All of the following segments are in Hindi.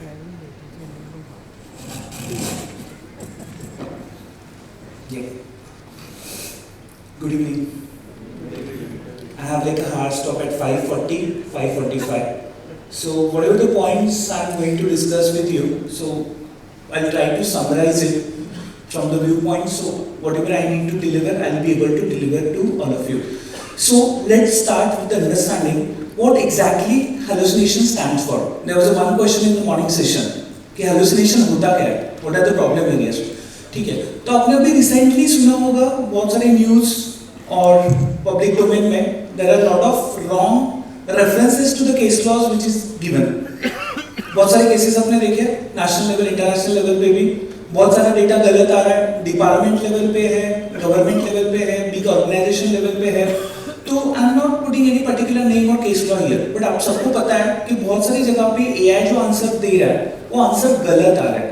Yeah. Good evening. I have like a hard stop at 5:40, 5:45. So whatever the points I'm going to discuss with you, so I'll try to summarize it from the viewpoint. So whatever I need to deliver, I'll be able to deliver to all of you. So let's start with the understanding what exactly hallucination stands for. There was a one question in the morning session कि hallucination होता क्या है? What are the problem areas? ठीक है, तो आपने अभी रिसेंटली सुना होगा बहुत सारे न्यूज़ और पब्लिक डोमेन में there are a lot of wrong references to the case laws which is given. बहुत सारे केसेस आपने देखे नेशनल लेवल इंटरनेशनल लेवल पे भी बहुत सारा डेटा गलत आ रहा है, डिपार्टमेंट लेवल पे है, गवर्नमेंट लेवल पे है, बिग ऑर्गेनाइजेशन लेवल पे है. तो आई am not putting any particular name और केस लॉ हियर, बट आप सबको पता है कि बहुत सारी जगह पे एआई जो आंसर दे रहा है वो आंसर गलत आ रहा है,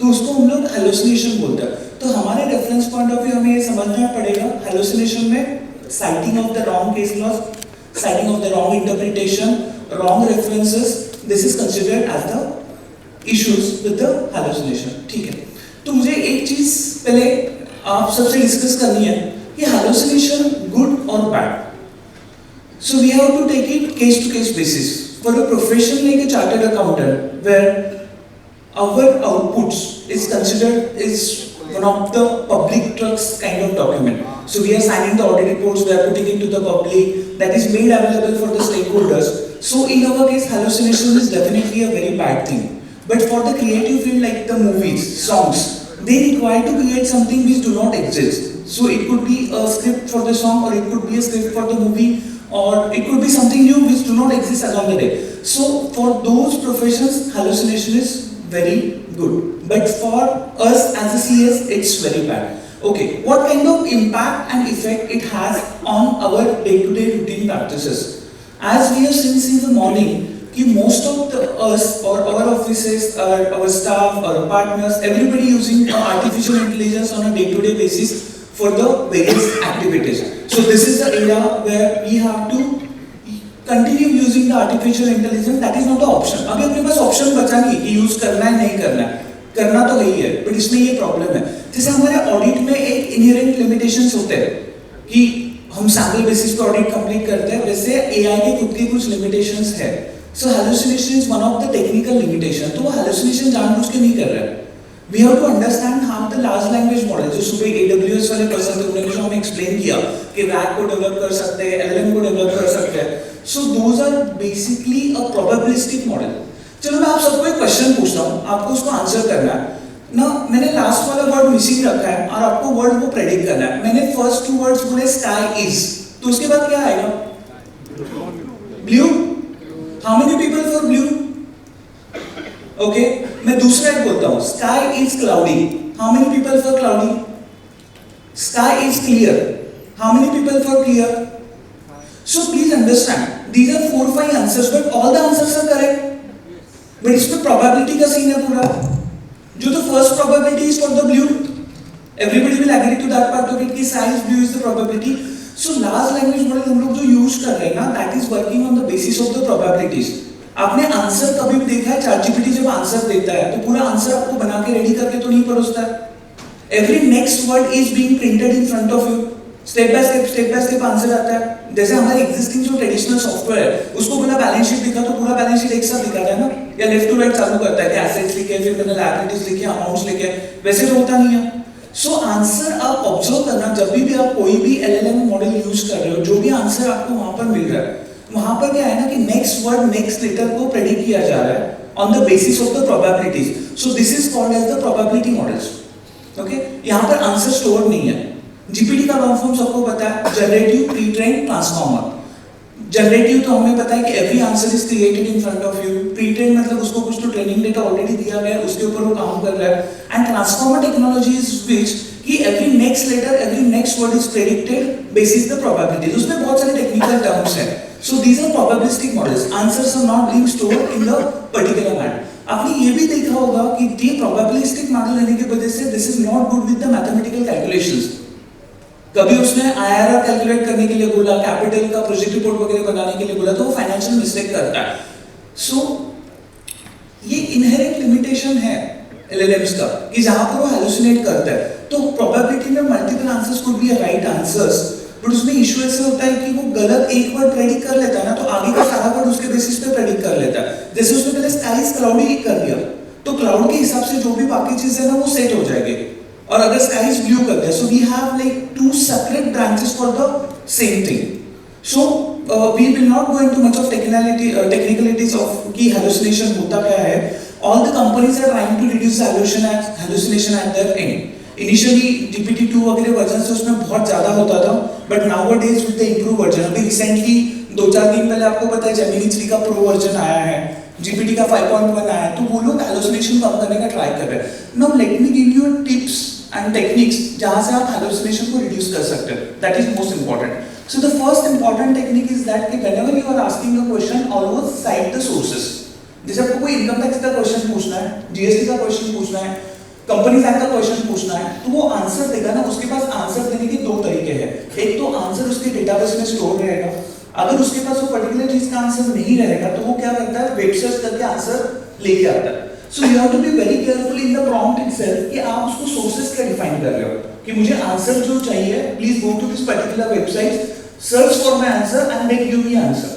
तो उसको हम लोग हेलुसिनेशन बोलते हैं. तो हमारे रेफरेंस पॉइंट ऑफ व्यू हमें ये समझना पड़ेगा हेलुसिनेशन में citing of the wrong case laws, citing of the wrong interpretation, wrong references, this is considered as the issues with the hallucination. ठीक है, तो मुझे एक चीज पहले आप सबसे डिस्कस करनी है कि hallucination good or bad. So we have to take it case to case basis. For a profession like a chartered accountant, where our outputs is considered is one of the public trust kind of document. So we are signing the audit reports, we are putting it to the public, that is made available for the stakeholders. So in our case, hallucination is definitely a very bad thing. But for the creative field like the movies, songs, they require to create something which do not exist. So it could be a script for the song, or it could be a script for the movie, or it could be something new which do not exist as on the day. So for those professions, hallucination is very good. But for us as a CS, it's very bad. Okay, what kind of impact and effect it has on our day-to-day routine practices? As we have seen since the morning, कि most of us or our offices, our staff, our partners, everybody using artificial intelligence on a day-to-day basis for the various activities. So this is the era where we have to continue using the artificial intelligence. That is not the option. अभी अपने पास option बचा नहीं कि use करना है नहीं करना है, करना तो वही है, but इसमें ये प्रॉब्लम है. जैसे हमारे ऑडिट में एक इनहेरेंट लिमिटेशंस होते हैं कि हम सैंपल बेसिस पे ऑडिट कंप्लीट करते हैं, वैसे एआई के खुद के कुछ लिमिटेशंस है. So hallucination is one of the technical limitation. तो वो हैलुसिनेशन जानबूझ के नहीं कर रहा है. We have to understand how the large language model जो सुबह एडब्ल्यूएस वाले पर्सन थे उन्होंने जो हमें एक्सप्लेन किया कि रैग को डेवलप कर सकते हैं, एलएलएम को डेवलप कर सकते हैं. So those are basically a probabilistic model. चलो मैं आप सबको एक क्वेश्चन पूछता हूँ, आपको उसको आंसर करना है ना. मैंने लास्ट वाला वर्ड मिसिंग रखा है और आपको वर्ड वो प्रेडिक्ट करना है. मैंने फर्स्ट टू वर्ड्स बोले स्काई इज, तो उसके बाद क्या आएगा? Blue. How many people for blue? Okay, मैं दूसरा एक बोलता हूँ, sky is cloudy. How many people for cloudy? Sky is clear. How many people for clear? So please understand, these are 4-5 answers, but all the answers are correct. But इसमें प्रोबेबिलिटी का सीन है पूरा. जो तो first probability is for the blue, everybody will agree to that part of it कि size blue is the probability. So large language model हम लोग जो यूज कर रहे हैं ना, that is working on the basis of the probabilities. आपने आंसर कभी भी देखा है चैटजीपीटी जब आंसर देता है तो पूरा आंसर आपको बना के रेडी करके तो नहीं परोसता है. Every next word is being printed in front of you. Step by step answer आता है. जैसे हमारे एग्जिस्टिंग जो ट्रेडिशनल सॉफ्टवेयर है उसको बोला बैलेंस शीट दिखा तो पूरा बैलेंस शीट एक साथ दिखाता है ना, या लेफ्ट टू राइट चालू करता है कि एसेट्स लिखे फिर मैंने लायबिलिटीज लिखे अमाउंट्स लिखे, वैसे तो होता नहीं है. सो आंसर आप ऑब्जर्व करना, जब भी आप कोई भी एलएलएम मॉडल यूज कर रहे हो, जो भी आंसर आपको वहां पर मिल रहा है, वहां पर क्या है ना कि नेक्स्ट वर्ड नेक्स्ट लेटर को प्रेडिक्ट किया जा रहा है on the basis of the probabilities. So this is called as the probability models. Okay, यहाँ पर आंसर स्टोर नहीं है. जीपीटी का लॉन्ग फॉर्म सबको पता है, generative pre train transformer. Generative तो हमें पता है कि every answer is created in front of you. Pre train मतलब उसको कुछ तो ट्रेनिंग डेटा ऑलरेडी दिया गया है, उसके ऊपर वो काम कर रहा है. And transformer technology is which कि every next letter every next word is predicted basis the probabilities. उसमें बहुत सारे टेक्निकल टर्म्स हैं. So these are probabilistic models. Answers are not being stored in the particular matter. आपने ये भी देखा होगा कि ये प्रोबेबिलिस्टिक मॉडल रहने की वजह से this is not good with the mathematical calculations. कभी उसने आईआरआर कैलकुलेट करने के लिए बोला, कैपिटल का प्रोजेक्ट रिपोर्ट वगैरह बनाने के लिए बोला, तो वो फाइनेंशियल मिस्टेक करता है. सो ये इनहेरेंट लिमिटेशन है LLMs का कि जहां पर वो हेलुसिनेट करता है, तो प्रोबेबिलिटी में multiple answers could be right answers, but उसमें इशू ऐसे होता है कि वो गलत एक वर्ड प्रेडिक्ट कर लेता है ना, तो आगे का सारा वर्ड उसके बेसिस पे प्रेडिक्ट कर लेता है। जैसे उसने पहले स्काई इज क्लाउडी कर दिया, तो क्लाउड के हिसाब से जो भी बाकी चीजें ना वो सेट हो जाएंगे, और अगर स्काई इज ब्लू कर दिया, so we have like two separate branches for the same thing. So we will not go into much of technicalities of कि हेलुसिनेशन होता क्या है। All the companies are trying to reduce hallucination at their end. Initially GPT-2 वगैरह वर्जन से उसमें बहुत ज़्यादा होता था, but nowadays with the improved version, अभी recently 2-4 दिन पहले आपको पता है Gemini 3 का प्रो वर्जन आया है, GPT का 5.1 आया है, तो वो लोग hallucination कम करने का ट्राई कर रहे हैं। Now let me give you tips and techniques जहाँ से आप hallucination को reduce कर सकते हैं। That is most important. So the first important technique is that whenever you are asking a question, always cite the sources. जैसे आपको कोई इनकम टैक्स का क्वेश्चन पूछना है, जीएसटी का क्वेश्चन पूछना है, कंपनी एक्ट का क्वेश्चन पूछना है, तो वो आंसर देगा ना, उसके पास आंसर देने के दो तरीके हैं। एक तो आंसर उसके डेटाबेस में स्टोर रहेगा, अगर उसके पास वो पर्टिकुलर चीज का आंसर नहीं रहेगा तो वो क्या करता है, वेब सर्च करके आंसर लेके आता है। So you have to be very careful in the prompt itself कि आप उसको सोर्सेस क्या डिफाइन कर रहे हो, कि मुझे आंसर जो चाहिए, please go to this particular website, search for my answer and then give me answer.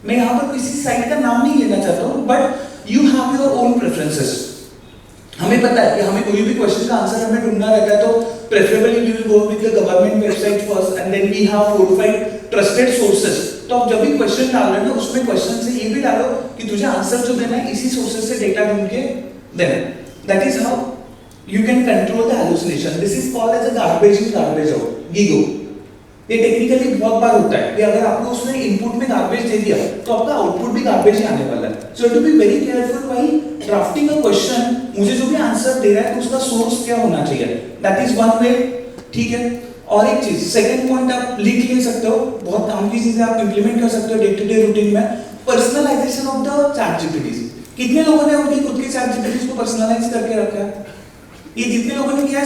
मैं यहाँ पर किसी साइट का नाम नहीं लेना चाहता हूँ, but you have your own preferences. हमें पता है कि हमें कोई भी क्वेश्चन का आंसर हमें ढूंढना रहता है, तो preferably we will go with the government website first and then we have 4-5 trusted sources. तो आप जब भी क्वेश्चन डाल रहे हो ना, उसमें क्वेश्चन से ये भी डालो कि तुझे आंसर जो देना है इसी सोर्सेस से डेटा ढूंढ के देना। That is how you can control the hallucination. This is called as a garbage in garbage out, GIGO. ये टेक्निकली बहुत बार होता है कि अगर आपको उसने इनपुट में गार्बेज दे दिया तो आपका आउटपुट भी गार्बेज ही आने वाला है। So to be very careful while drafting a question, मुझे जो भी आंसर दे रहा है तो उसका सोर्स क्या होना चाहिए, दैट इज वन वे। ठीक है, और एक चीज, सेकंड पॉइंट आप लिख ले सकते हो, बहुत काम की चीजें आप इंप्लीमेंट कर सकते हो डे टू डे रूटीन में, personalization of the chat GPT. कितने लोगों ने उनकी खुद के चैट जीपीटी को पर्सनलाइज करके रखा है? ये जितने लोगों ने किया है,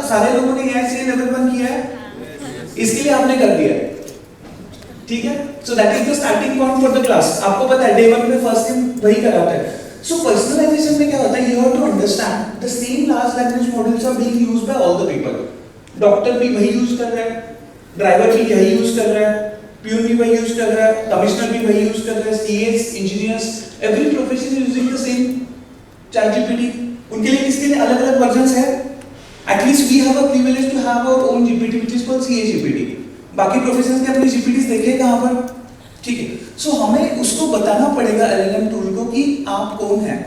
सारे लोगों ने किया है, लेवल 1 किया है, इसके लिए आपने कर दिया है। ठीक है, so that is the starting point for the class. आपको पता है डे 1 में फर्स्ट दिन वही कराते हैं। सो पर्सनलाइजेशन में क्या होता है, you have to understand the same large language models are being used by all the people. Doctor भी वही यूज कर रहा है, ड्राइवर भी यही यूज कर रहा है, प्यून भी वही यूज कर रहा है, कमिश्नर भी वही यूज कर रहा है, CS, engineers, every profession is using the same chat GPT. उनके लिए किसके लिए अलग-अलग वर्जन्स है। At least we have a privilege to have our own GPT, which is called CA-GPT. बाकी प्रोफेशनल्स के अपनी GPTs देखे कहाँ पर? ठीक है, सो हमें उसको बताना पड़ेगा LLM टूल को कि आप कौन हैं,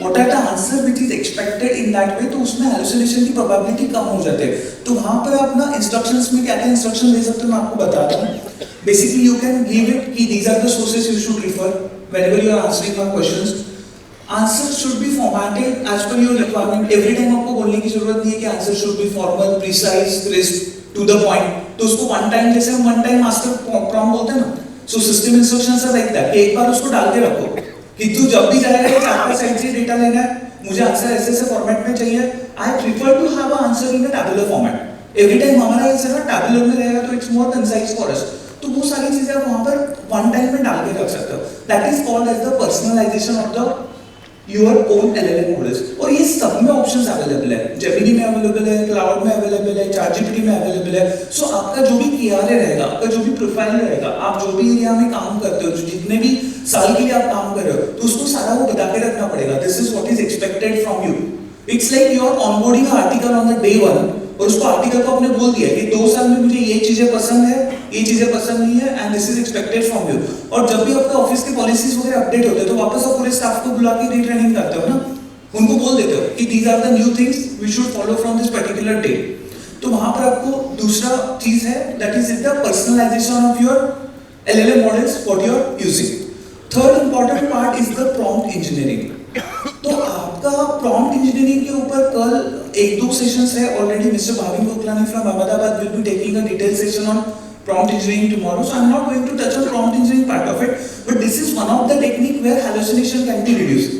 what are the answer which is expected in that way, तो उसमें hallucination की probability कम हो जाती है। तो वहाँ पर आप ना instructions में क्या-क्या instruction दे सकते हो, मैं आपको बताता हूँ। Basically you can give it कि these are the sources you should refer whenever you are answering our questions. Answer should be formatted as per your requirement. Every time आपको बोलने की जरूरत नहीं है कि answer should be formal, precise, crisp, to the point. तो उसको one time, जैसे हम one time master prompt बोलते हैं ना, so system instructions are like that. एक बार उसको डाल के रखो कि तू जब भी जाएगा 4-5 साइड से डेटा लेना है, मुझे आंसर ऐसे फॉर्मेट में चाहिए। I prefer to have an answer in a tabular format. Every time हमारा आंसर ना tabular में रहेगा तो it's more concise for us. तो वो सारी चीजें आप वहाँ पर one time में डाल के रख सकते हो। That is called as the personalization of the your own LLM models। और ये सब में ऑप्शंस अवेलेबल है, जेमिनी में अवेलेबल है, क्लाउड में अवेलेबल है, चैट जीपीटी में अवेलेबल है। सो आपका जो भी KRA रहेगा, आपका जो भी प्रोफाइल रहेगा, आप जो भी एरिया में काम करते हो, जो जितने भी साल के लिए आप काम कर रहे हो, तो उसको सारा वो बता के रखना पड़ेगा। This is what is expected from you. It's like you are onboarding a article on the day 1 और उसको आर्टिकल को आपने बोल दिया कि 2 साल में मुझे ये चीजें पसंद है, ये चीजें पसंद नहीं है, and this is expected from you. और जब भी आपका ऑफिस के पॉलिसीज वगैरह अपडेट होते हैं तो वापस आप पूरे स्टाफ को बुला के रीट्रेनिंग करते हो ना, उनको बोल देते हो कि these are the new things we should follow from this particular day. तो वहां पर आपको दूसरा चीज है, that is the personalization of your LLM models what you are using. Third important part is the prompt engineering. तो आपका प्रॉम्प्ट इंजीनियरिंग के ऊपर कल 1-2 सेशंस है already. Mister Bhavin Gokhlani from Ahmedabad will be taking a detail session on prompt engineering tomorrow, so I'm not going to touch on prompt engineering part of it, but this is one of the technique where hallucination can be reduced.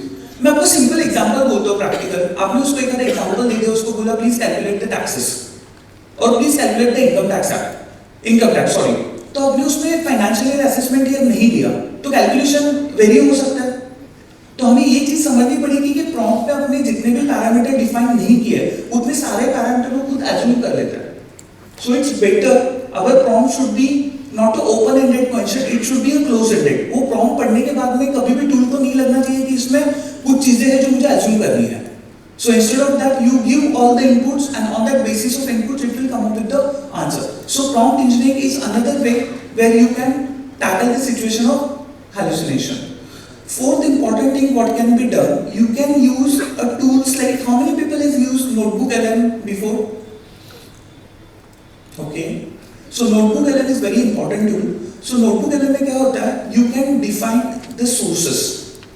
मैं आपको सिंपल एग्जांपल बोलता हूँ प्रैक्टिकल। आपने उसको एक एग्जांपल दे दिया, उसको बोला प्लीज कैलकुलेट द टैक्सेस और please calculate the income tax sorry, तो आपने उसमें फाइनेंशियल असेसमेंट ईयर नहीं दिया तो कैलकुलेशन वेरी हो सकता है। तो हमें ये चीज समझनी पड़ेगी कि प्रॉम्प्ट पे अपने जितने भी पैरामीटर डिफाइन नहीं किए उतने सारे पैरामीटर को खुद एज्यूम कर लेता है. So it's better our prompt should be not a open ended question, it should be a close ended. वो प्रॉम्प्ट पढ़ने के बाद में कभी भी टूल को नहीं लगना चाहिए कि इसमें कुछ चीजें हैं जो मुझे एज्यूम करनी है. So instead of that, you give all the inputs, and on that basis of inputs, it will come up with the answer. So prompt engineering is another way where you can tackle the situation of hallucination. Fourth important thing, what can be done? You can use a tools like, how many people have used NotebookLM before? Okay. So NotebookLM is very important tool. So NotebookLM में क्या होता है? You can define the sources.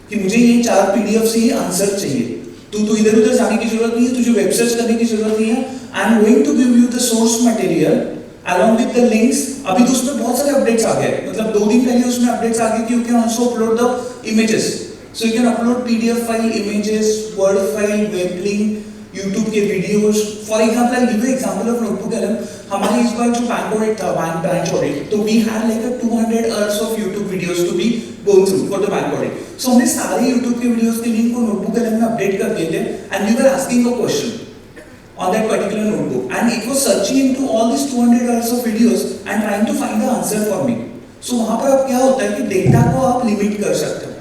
कि मुझे ये 4 PDF से ये आंसर चाहिए. तो इधर उधर जाने की जरूरत नहीं है, तुझे वेब सर्च करने की जरूरत नहीं है. I am going to give you the source material along with the links. अभी तो उसमें बहुत सारे अपडेट्स आ गए, मतलब 2 दिन पहले उसमें अपडेट्स आ गए कि you can also upload the images. So you can upload PDF file, images, Word file, web link, YouTube के videos. For example I give you example of NotebookLM. हमारे इस बार जो बैंक ऑडिट था, बैंक ब्रांच ऑडिट, तो we had like a 200 hours of YouTube videos to be go through for the bank audit. So हमने सारे YouTube के वीडियोस के लिंक को NotebookLM में अपडेट कर दिए थे, and we were asking a question on that particular notebook, and it was searching into all these 200 hours of videos and trying to find the answer for me. So वहाँ पर अब क्या होता है कि डेटा को आप लिमिट कर सकते हो,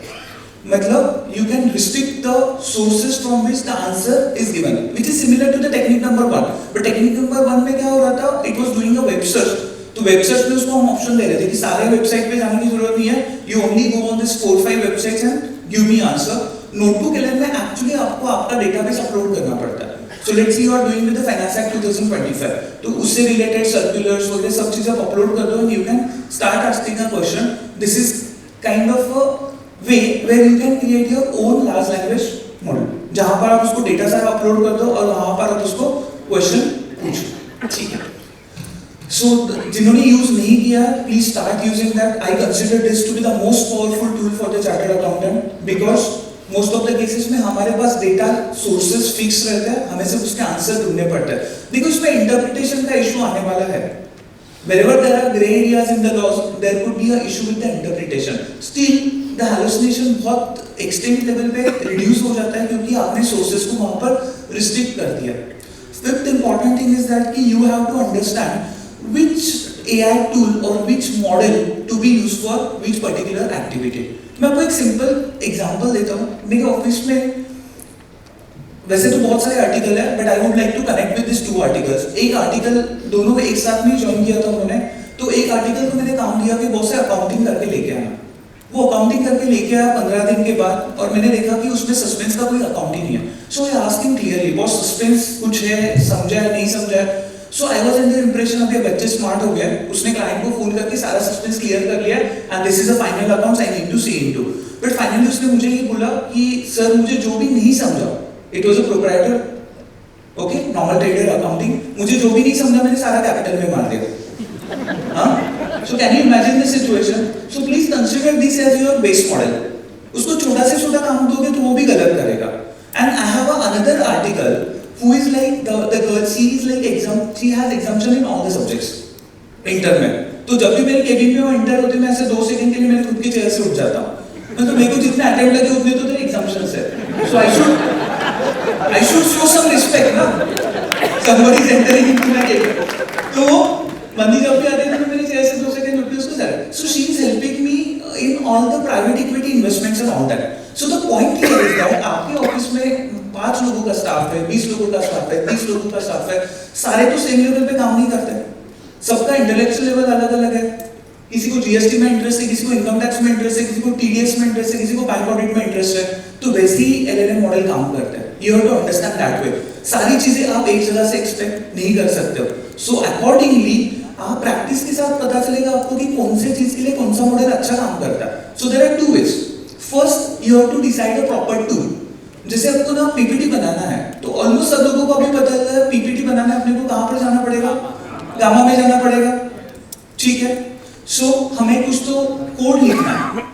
मतलब you can restrict the sources from which the answer is given, which is similar to the technique number 1. But technique number 1 में क्या हो रहा था? It was doing a web search. तो वेब सर्च में उसको हम ऑप्शन दे रहे थे कि सारे वेबसाइट पे जाने की जरूरत नहीं है, you only go on this 4-5 websites and give me answer. NotebookLM में एक्चुअली आपको आपका डेटाबेस अपलोड करना पड़ता है. So let's see you are doing with the Finance Act 2025. तो उससे रिलेटेड सर्कुलर्स वगैरह सब चीजें आप अपलोड कर दो, and you can start asking a question. This is kind of a way where you can create your own large language model, जहाँ पर आप उसको डेटा सारा अपलोड कर दो और वहाँ पर आप उसको क्वेश्चन पूछो. ठीक है. So जिन्होंने यूज नहीं किया, please start using that. I consider this to be the most powerful tool for the chartered accountant because most of the cases में हमारे पास डेटा सोर्सेज फिक्स रहते हैं, हमें सिर्फ उसके आंसर ढूंढने पड़ते हैं. देखो इसमें इंटरप्रिटेशन का इशू आने वाला है. Wherever there are gray areas in the laws, there could be a issue with the interpretation. Still, the hallucination बहुत extent level पे reduce हो जाता है क्योंकि आपने sources को वहाँ पर restrict कर दिया. Fifth important thing is that कि you have to understand which AI tool or which model to be used for which particular activity. मैं आपको एक सिंपल एग्जांपल देता हूँ. मेरे ऑफिस में वैसे तो बहुत सारे आर्टिकल है, but I would like to connect with this 2 articles. एक आर्टिकल दोनों एक साथ में ज्वाइन किया था उन्होंने, तो एक आर्टिकल को मैंने काम दिया कि बहुत से अकाउंटिंग करके लेके आना. वो अकाउंटिंग करके लेके आया 15 दिन के बाद, और मैंने देखा कि उसमें सस्पेंस का कोई अकाउंट ही नहीं है. So I asked him clearly, boss suspense कुछ है, समझा है नहीं समझा है. So I was in the impression अब ये बच्चे स्मार्ट हो गए, उसने क्लाइंट को फोन करके सारा सस्पेंस क्लियर कर लिया, and this is the final accounts I need to see into. But finally उसने मुझे ये बोला कि सर मुझे जो भी नहीं समझा, it was a proprietor, okay, normal trader accounting, मुझे जो भी नहीं समझा मैंने सारा कैपिटल में मार दिया. हाँ, so can you imagine the situation? So please consider this as your base model. उसको छोटा से छोटा काम दोगे तो वो भी गलत करेगा. And I have another article who is like the girl, she is like she has exemption in all the subjects inter में. तो जब भी मेरे केबिन में वो इंटर होते मैं ऐसे 2 सेकंड के लिए मेरे खुद की चेयर से उठ जाता हूँ. मतलब मेरे को जितने अटेम्प्ट लगे उतने तो तेरे एग्जाम्पशंस है. So I should show some respect ना, somebody is entering into my cabin. तो बंदी जब भी आती है तो मेरी चेयर से 2 सेकंड उठ के उसको जाए. So she is helping me in all the private equity investments and all that. So the point here is that आपके ऑफिस में 5 लोगों का स्टाफ है, 20 लोगों का स्टाफ है, 30 लोगों का स्टाफ है, सारे तो सेम लेवल पे काम नहीं करते. सबका इंटेलेक्चुअल लेवल अलग अलग है. किसी को जीएसटी में इंटरेस्ट है, किसी को इनकम टैक्स में इंटरेस्ट है, किसी को टीडीएस में इंटरेस्ट है, किसी को बैंक ऑडिट में इंटरेस्ट है. तो वैसे ही एलएलएम मॉडल काम करता है. You have to understand that way. सारी चीजें आप एक जगह से एक्सपेक्ट नहीं कर सकते हो. सो अकॉर्डिंगली आप प्रैक्टिस के साथ पता चलेगा आपको कि कौन से चीज के लिए कौन सा मॉडल अच्छा काम करता है. So there are 2 ways. First you have to decide a proper tool. जैसे आपको ना पीपीटी बनाना है, तो ऑलमोस्ट सब लोगों को अभी पता है पीपीटी बनाना है अपने को कहाँ पर जाना पड़ेगा, गामा में जाना पड़ेगा. ठीक है. सो हमें कुछ तो कोड लिखना है,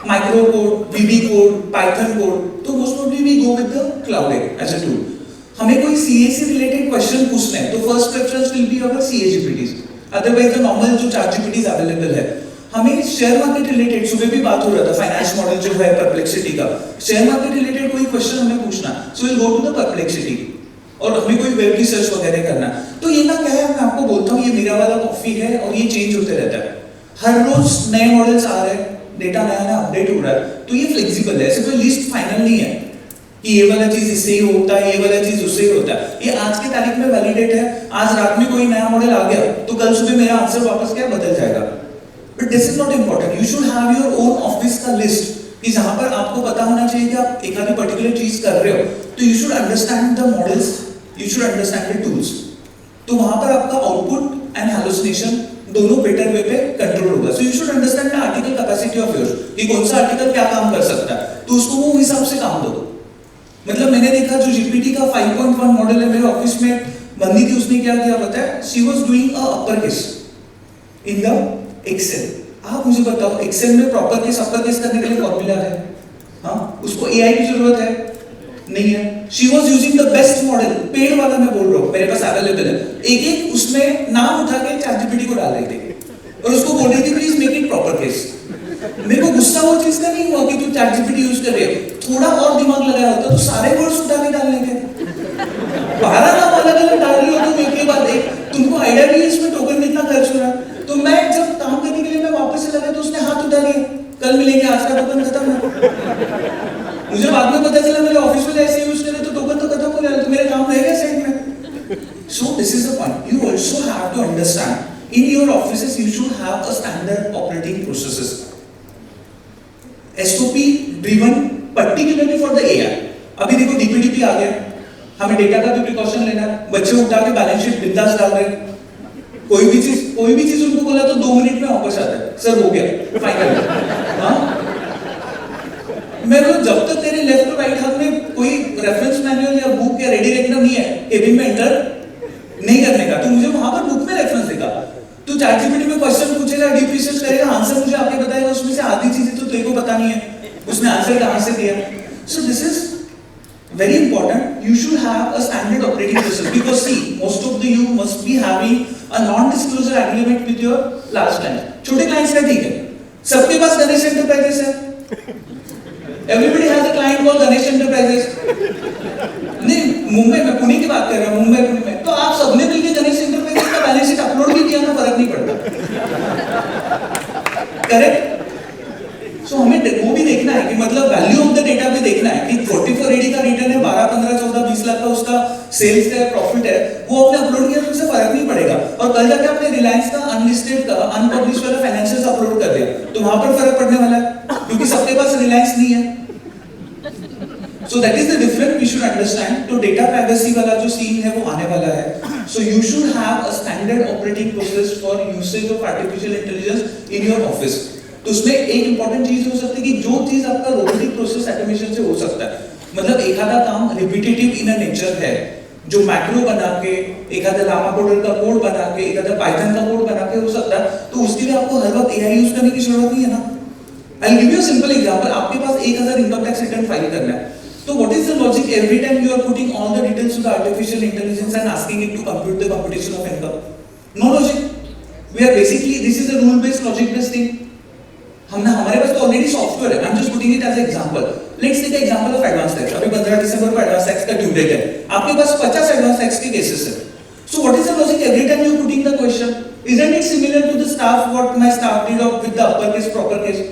micro code, VB code, Python code. तो most probably we go with the Claude as a tool. हमें कोई सीए से रिलेटेड क्वेश्चन पूछना है तो first preference will be our CA GPTs. Otherwise the normal जो चैट जीपीटीज अवेलेबल है. हमें शेयर मार्केट रिलेटेड, सुबह भी बात हो रहा था, फाइनेंस मॉडल जो है परप्लेक्सिटी का, शेयर मार्केट रिलेटेड कोई क्वेश्चन हमें पूछना, so will go to the Perplexity, और हमें कोई वेब रिसर्च वगैरह करना। तो ये ना क्या है, मैं आपको बोलता हूँ ये मेरा वाला कॉफी है और ये चेंज होते रहता है, हर रोज नए मॉडल्स आ रहे हैं, डेटा नया नया अपडेट हो रहा है, तो ये फ्लेक्सिबल है, ऐसे कोई लिस्ट फाइनल नहीं है कि ये वाला चीज इससे ही होता है, ये वाला चीज उससे ही होता है। ये आज की तारीख में वैलिडेट है, आज रात में कोई नया मॉडल आ गया तो कल सुबह मेरा आंसर वापस क्या बदल जाएगा। But this is not important, you should have your own office का लिस्ट, कि जहां पर आपको पता होना चाहिए कि आप एक आधी पर्टिकुलर चीज कर रहे हो, तो you should understand the models, you should understand the tools, तो वहां पर आपका आउटपुट एंड हैलुसिनेशन दोनों बेटर वे पे कंट्रोल होगा। सो you should understand the article capacity of yours, कि कौन सा आर्टिकल क्या काम कर सकता है, तो उसको वो हिसाब से काम दो। मतलब मैंने देखा जो जीपीटी का 5.1 मॉडल है, मेरे ऑफिस में बंदी थी, उसने क्या किया पता है, she was doing a upper case in the Excel. आप मुझे बताओ एक्सेल में प्रॉपर केस अपर केस करने के लिए फॉर्मूला है? हाँ, उसको एआई की जरूरत है? नहीं है। She was using the best model, paid वाला मैं बोल रहा हूँ, मेरे पास अवेलेबल है, एक एक उसमें नाम उठा के चैटजीपीटी को डाल रही थी और उसको बोल रही थी please make it proper case. मेरे को गुस्सा वो चीज का नहीं हुआ कि तू चैटजीपीटी यूज कर रही है, थोड़ा और दिमाग लगाया होता तो सारे वर्ड्स उठा के डालने थे, 12 नाम अलग अलग डाल रही हो तुम एक के बाद एक, तुमको आइडिया नहीं है इसमें टोकन कितना खर्च हो रहा है। तो मैं जब काम करने के लिए मैं वापस से लगा तो उसने हाथ उठा लिया, कल मिलेंगे, आज का टोकन खत्म है। मुझे बाद में पता चला मेरे ऑफिस में ऐसे यूज करे तो टोकन तो खत्म हो गया, तो मेरा काम रहेगा साइड में। So this is the point, you also have to understand in your offices you should have a standard operating processes, SOP driven particularly for the AI. अभी देखो डीपीडीपी आ गया, हमें डेटा का भी प्रिकॉशन लेना है, बच्चे उठा के बैलेंस शीट बिंदास डाल रहे हैं, कोई भी चीज उनको बोला तो 2 मिनट में वापस आता है, सर हो गया फाइनल। हाँ, मैं बोल जब तक तेरे लेफ्ट और राइट हाथ में कोई रेफरेंस मैनुअल या बुक या रेडी रेकनर नहीं है केबिन में एंटर नहीं करने का, तो मुझे वहां पर बुक में रेफरेंस देगा, तो चैटजीपीटी में क्वेश्चन पूछेगा, डीप रिसर्च करेगा, आंसर मुझे आके बताएगा, उसमें से आधी चीजें तो तेरे को पता नहीं है उसने आंसर कहां से दिया। सो this is very important, you should have a standard operating process, because see most of the you must be having a non disclosure agreement with your large client। छोटे clients का ठीक है, सबके पास गणेश एंटरप्राइजेस है, everybody has a client called Ganesh enterprises. नहीं, मुंबई में, पुणे की बात कर रहा हूं, मुंबई पुणे में, तो आप सबने मिलकर गणेश एंटरप्राइजेस का बैलेंस शीट अपलोड भी किया ना, फर्क नहीं पड़ता, करेक्ट। सो हमें वो भी देखना है कि मतलब वैल्यू ऑफ द डेटा भी देखना है कि 4480 का रिटर्न है, 12, 15, 14, 20 लाख का उसका सेल्स है, प्रॉफिट है, वो आपने अपलोड किया तो उससे फर्क नहीं पड़ेगा। और कल जाके आपने रिलायंस का अनलिस्टेड का अनपब्लिश वाला फाइनेंशियल्स अपलोड कर दिया तो वहां पर फर्क पड़ने वाला है, क्योंकि सबके पास रिलायंस नहीं है। So that is the difference we should understand. तो डेटा प्राइवेसी वाला जो सीन है वो आने वाला है। So you should have a standard operating process for usage of artificial intelligence in your office. तो उसमें एक इंपॉर्टेंट चीज हो सकती है कि जो चीज आपका रोबोटिक प्रोसेस ऑटोमेशन से हो सकता है, मतलब एक आधा काम रिपीटेटिव इन नेचर है, जो मैक्रो बना के, एक आधा लामा कोडर का कोड बना के, एक आधा पाइथन का कोड बना के हो सकता है, तो उसके लिए आपको हर वक्त एआई यूज करने की जरूरत नहीं है ना। I will give you a simple example, आपके पास 1000 इनकम टैक्स रिटर्न फाइल करना है, तो what is the logic every time you are putting all the details to the artificial intelligence and asking it to compute the computation of income? No logic. We are basically, this is a rule based logic based thing. हमारे पास तो ऑलरेडी सॉफ्टवेयर है, I am just putting it as an example. Let's take example of advance tax. अभी 15 दिसंबर को एडवांस टैक्स का ड्यू डेट है, आपके पास 50 एडवांस टैक्स के केसेस है। So what is the logic every time you putting the question? Isn't it similar to the staff what my staff did of with the upper case proper case?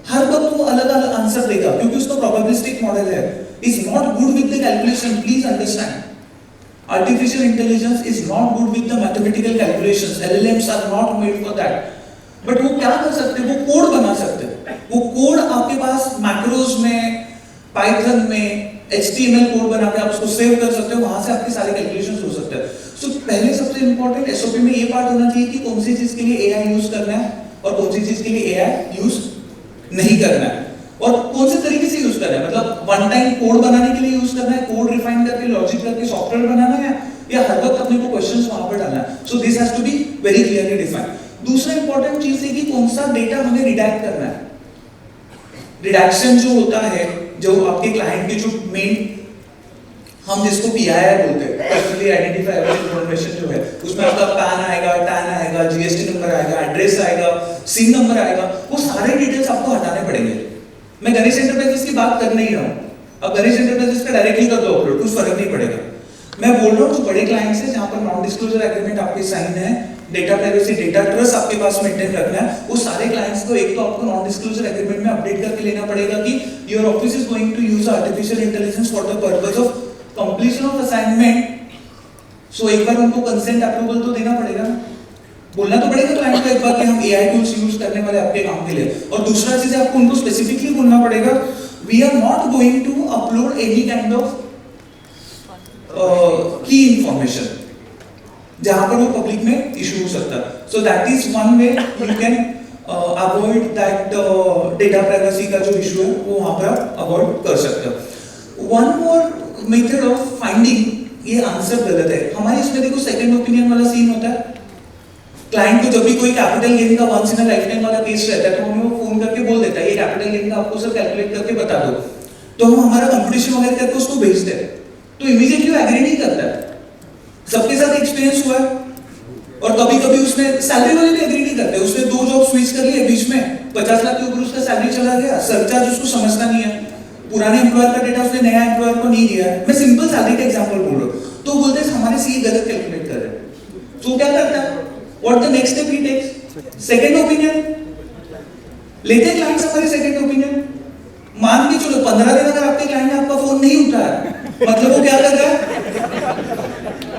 हर वक्त वो अलग अलग आंसर देगा क्योंकि उसका प्रोबेबिलिस्टिक मॉडल है, is not good with the calculation. Please understand, artificial intelligence is not good with the mathematical calculations. LLMs are not made for that. But वो क्या कर सकते हैं, वो कोड बना सकते हैं। वो कोड आपके पास मैक्रोज में, पाइथन में, HTML कोड बना के आप उसको सेव कर सकते हो, वहां से आपके सारे कैलकुलेशंस हो सकते हैं। सो पहले सबसे इंपॉर्टेंट एसओपी में ये पार्ट होना चाहिए कि कौन सी चीज के लिए एआई यूज करना है और कौन सी चीज के लिए एआई यूज नहीं करना है, और कौन से तरीके से यूज करना है। मतलब वन टाइम कोड बनाने के लिए यूज करना है, कोड रिफाइन करके लॉजिक करके सॉफ्टवेयर बनाना है, या हर वक्त अपने को क्वेश्चंस वहां पर डालना है। So this has to be very clearly defined. दूसरा इंपॉर्टेंट चीज है कि कौन सा डेटा हमें रिडैक्ट करना है। रिडैक्शन जो होता है, जो आपके क्लाइंट के जो मेन, हम जिसको पीआईआर बोलते हैं, पर्सनली आइडेंटिफाइबल इन्फॉर्मेशन जो है उसमें आपका पैन आएगा, टैन आएगा, जीएसटी नंबर आएगा, एड्रेस आएगा, सिम नंबर आएगा, वो सारे डिटेल्स आपको हटाने पड़ेंगे। मैं गणेश एंटरप्राइजेस की बात कर नहीं रहा हूँ, अब गणेश एंटरप्राइजेस पे डायरेक्टली कर दो अपलोड, कुछ फर्क नहीं पड़ेगा। मैं बोल रहा हूँ जो बड़े क्लाइंट्स हैं जहाँ पर नॉन डिस्क्लोजर एग्रीमेंट आपके साइन है, डेटा प्राइवेसी, डेटा ट्रस्ट आपके पास मेंटेन रखना है, वो सारे क्लाइंट्स को एक तो आपको नॉन डिस्क्लोजर एग्रीमेंट में अपडेट करके लेना पड़ेगा कि your office is going to use artificial intelligence for the purpose of completion of assignment. So एक बार उनको कंसेंट अप्रूवल तो देना पड़ेगा, बोलना तो पड़ेगा क्लाइंट को एक बार कि हम एआई टूल्स यूज करने वाले आपके काम के लिए। और दूसरा चीज आपको उनको स्पेसिफिकली बोलना पड़ेगा, we are not going to upload any kind of की इंफॉर्मेशन जहां पर वो पब्लिक में इशू हो सकता है। So that is one way you can avoid that data privacy का जो इशू है वो वहां पर अवॉइड कर सकते हो। One more method of finding, ये आंसर गलत है हमारे इसमें, देखो सेकंड ओपिनियन वाला सीन होता है। क्लाइंट को जब भी कोई कैपिटल गेन का once in a life time वाला केस रहता है तो हमें वो फोन करके बोल देता है ये कैपिटल गेन का आपको सर कैलकुलेट करके बता दो, तो हम हमारा कंपटीशन वगैरह करके उसको भेजते हैं, तो इमीडिएटली एग्री नहीं करता है। सबके साथ एक्सपीरियंस हुआ है, और कभी कभी उसने सैलरी वाले भी एग्री नहीं करते, उसने 2 जॉब स्विच कर लिए, बीच में 50 लाख के ऊपर उसका सैलरी चला गया, सरचार्ज उसको समझता नहीं है, पुराने एम्प्लॉयर का डेटा उसने नया एम्प्लॉयर को नहीं दिया है। मैं सिंपल सैलरी का एग्जांपल बोल रहा हूं, तो बोलते हैं हमारे सीए गलत कैलकुलेट कर रहे हैं। तो क्या करता है, what the next step he takes, second opinion लेते हैं क्लाइंट्स हमारे सेकंड ओपिनियन। मान के चलो 15 दिन अगर आपके क्लाइंट ने आपका फोन नहीं उठाया, मतलब वो क्या कर रहा है,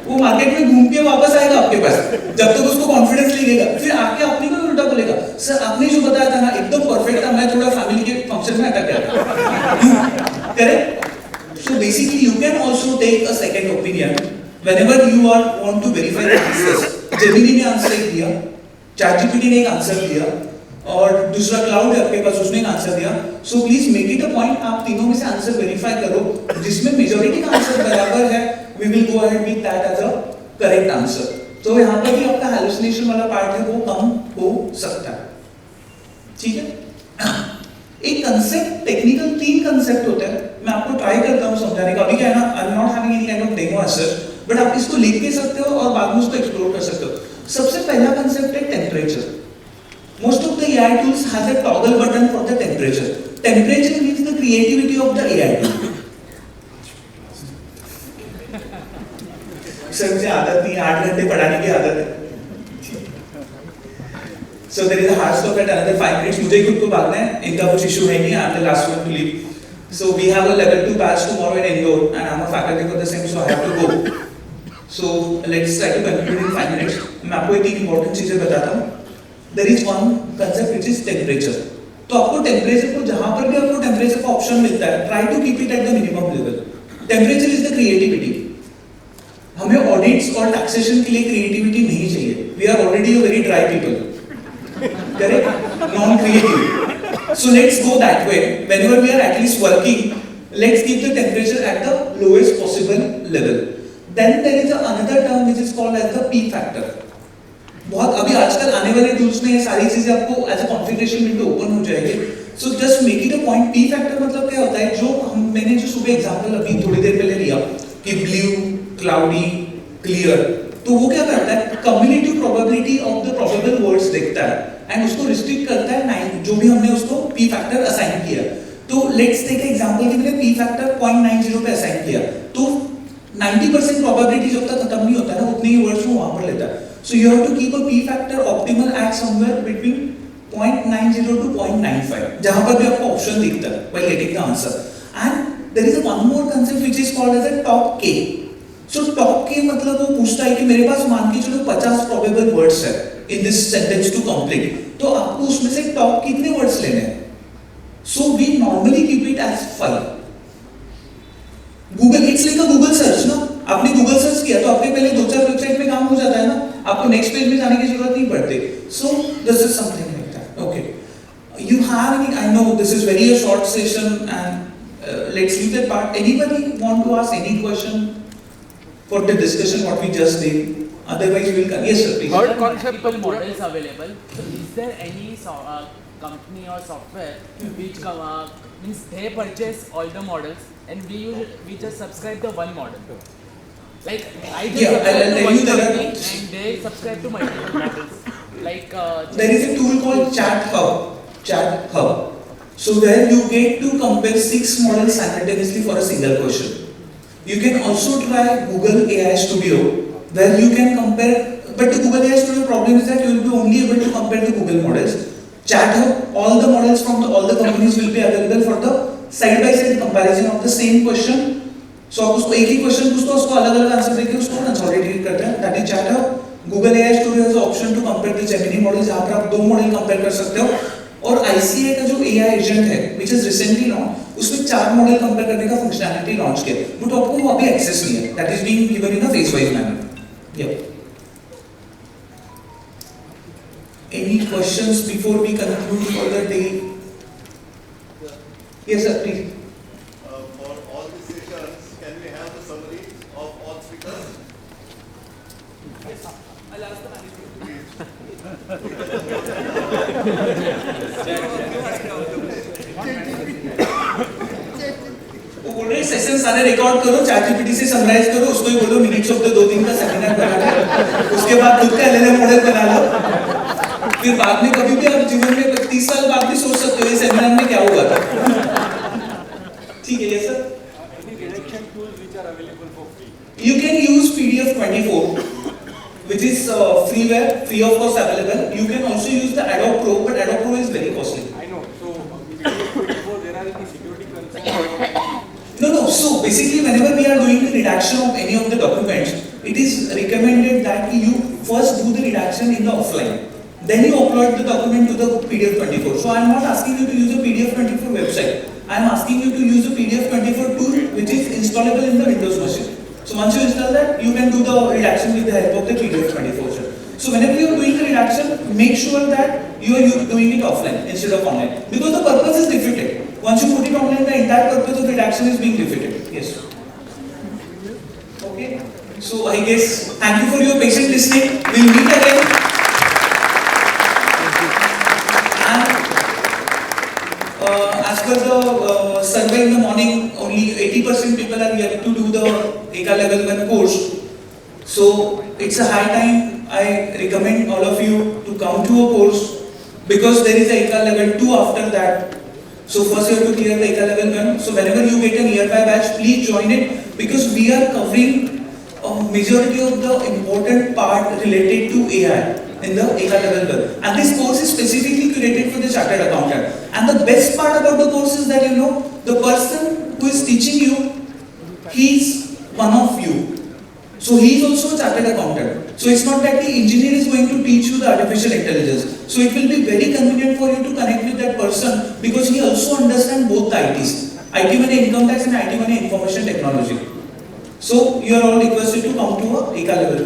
वो मार्केट में घूम के वापस आएगा आपके पास, जब तक उसको कॉन्फिडेंस लगेगा, फिर आके अपने को उल्टा बोलेगा, सर आपने जो बताया था ना एकदम परफेक्ट था, मैं थोड़ा फैमिली के फंक्शन में अटक गया। Correct? So basically you can also take a second opinion whenever you are want to verify the answers. Gemini ने आंसर एक दिया, चैटजीपीटी ने एक आंसर दिया, और दूसरा क्लाउड है आपके पास, उसने एक आंसर दिया। So please make it a point, आप तीनों में से आंसर वेरीफाई करो, जिसमें मेजॉरिटी का आंसर बराबर है we will go ahead with that as a correct answer। तो यहाँ पर भी आपका hallucination वाला पार्ट है वो कम हो सकता है, ठीक है। एक कंसेप्ट, टेक्निकल 3 कंसेप्ट होता है, मैं आपको ट्राई करता हूँ समझाने का। अभी क्या है ना, I am not having any kind of demo as such, बट आप इसको लिख के सकते हो और बाद में उसको एक्सप्लोर कर सकते हो। सबसे पहला कंसेप्ट है temperature. Most of the AI tools has a toggle button for the temperature. Temperature means the creativity of the AI tool. Sir मुझे आदत नहीं, 8 घंटे पढ़ाने की आदत है। So there is a hard stop at another 5 minutes. मुझे खुद को भागना है, इनका कुछ इशू है नहीं, I am the last one to leave. So we have a level 2 batch tomorrow in Indore, and I am a faculty for the same, so I have to go. So let's try to conclude in 5 minutes. मैं आपको एक important चीजें बताता हूँ। There is one concept which is temperature. तो आपको टेम्परेचर को, जहां पर भी आपको टेम्परेचर का ऑप्शन मिलता है, try to keep it at the minimum level. Temperature is the creativity. हमें ऑडिट्स और टैक्सेशन के लिए क्रिएटिविटी नहीं चाहिए, we are already a very dry people, correct, non creative. So let's go that way, whenever we are at least working, let's keep the temperature at the lowest possible level. Then there is another term which is called as the P factor. बहुत अभी आजकल आने वाले टूल्स में ये सारी चीजें आपको as a configuration window open हो जाएगी। So just make it a point, P factor मतलब क्या होता है, जो मैंने जो सुबह एग्जांपल अभी थोड़ी देर पहले लिया कि ब्लू, क्लाउडी, क्लियर, तो वो क्या करता है, cumulative probability of the probable words देखता है एंड उसको रिस्ट्रिक्ट करता है 9, जो भी हमने उसको पी फैक्टर असाइन किया। तो लेट्स टेक एग्जांपल कि मैंने पी फैक्टर 0.90 पे असाइन किया, तो 90% प्रोबेबिलिटी जब तक खत्म नहीं होता है ना, उतने ही वर्ड्स वो वहां पर लेता है। So you have to keep a P factor optimal at somewhere between 0.90 to 0.95, जहां पर भी आपको ऑप्शन दिखता है while getting the answer. And there is one more concept which is called as a top K. So top के मतलब वो पूछता है कि मेरे पास मान के चलो 50 प्रोबेबल वर्ड्स है in this sentence to complete, तो आपको उसमें से टॉप कितने वर्ड्स लेने हैं। So we normally keep it as 5। Google, it's like a Google search ना, आपने गूगल सर्च किया तो आपके पहले 2-4 वेबसाइट में काम हो जाता है ना, आपको नेक्स्ट पेज में जाने की जरूरत नहीं पड़ती। So this is something like that. Okay, you have any, I know this is very a short session and let's leave that part. Anybody want to ask any question for the discussion what we just did? Otherwise we will come. Yes sir, please. Third concept of models available. So is there any company or software which means they purchase all the models and we just subscribe the one model? Like I just Yeah, I'll subscribe to tell one you there are- company and they subscribe to multiple models. Like There is a tool called Chat Hub. Chat Hub. So where you get to compare 6 models simultaneously for a single question. You can also try Google AI Studio, where you can compare. But the Google AI Studio problem is that you will be only able to compare the Google models. Chat Hub, all the models from all the companies will be available for the side-by-side comparison of the same question. So आप उसको एक ही क्वेश्चन पूछते हो, उसको अलग-अलग आंसर देके उसको कंसोलिडेट करते हैं. That is Chat Hub. Google AI Studio has the option to compare the Gemini models, जहाँ पर आप 2 मॉडल कंपेयर कर सकते हो. और ICA का जो AI एजेंट है, which is recently launched, उसमें 4 मॉडल कंपेयर करने का फंक्शनैलिटी लॉन्च किया. बट आपको वो अभी एक्सेस नहीं है. That is being given in a phase-wise manner. Yeah. Any questions before we conclude for the day? Yes, sir, please. For all these sessions, can we have the summary of all speakers? yes, I'll ask the management. वो बोल रहे सेशन सारे रिकॉर्ड करो, ChatGPT से समराइज करो, उसको ही बोलो मिनट्स ऑफ द 2 दिन का सेमिनार बना लो. उसके बाद खुद का LLM मॉडल बना लो. फिर बाद में कभी भी आप जीवन में 30 साल बाद भी सोच सकते हो ये सेमिनार में क्या हुआ था. ठीक है, ये sir. Any redaction tools which are available for free? You can use PDF 24, which is freeware, free of cost available. You can also use the Adobe Pro, but Adobe Pro is very costly. I know. So, before there are any security concerns. No. So basically, whenever we are doing the redaction of any of the documents, it is recommended that you first do the redaction in the offline. Then you upload the document to the PDF 24. So I am not asking you to use a PDF 24 website. I am asking you to use a PDF 24 tool, which is installable in the Windows machine. So once you install that, you can do the redaction with the help of the PDF 24. So whenever you are doing the redaction, make sure that you are doing it offline instead of online, because the purpose is defeated. Once you put it online, the entire purpose of redaction is being defeated. Yes. Okay. So I guess thank you for your patient listening. We'll meet again. As per the survey in the morning, only 80% people are yet to do the ECA level 1 course. So it's a high time. I recommend all of you to come to a course, because there is a ECA level 2 after that. So first you have to clear the ECA level 1. So whenever you get a nearby batch, please join it, because we are covering a majority of the important part related to AI in the ECA level 1. And this course is specifically curated for the chartered accountant. And the best part about the course is that, the person who is teaching you, he's one of you. So he is also a chartered accountant. So it's not that the engineer is going to teach you the artificial intelligence. So it will be very convenient for you to connect with that person, because he also understands both the ITs. IT money income tax and IT money information technology. So you are all requested to come to a ECA level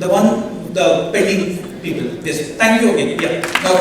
1. The pending people. Yes. Thank you again. Yeah. Now,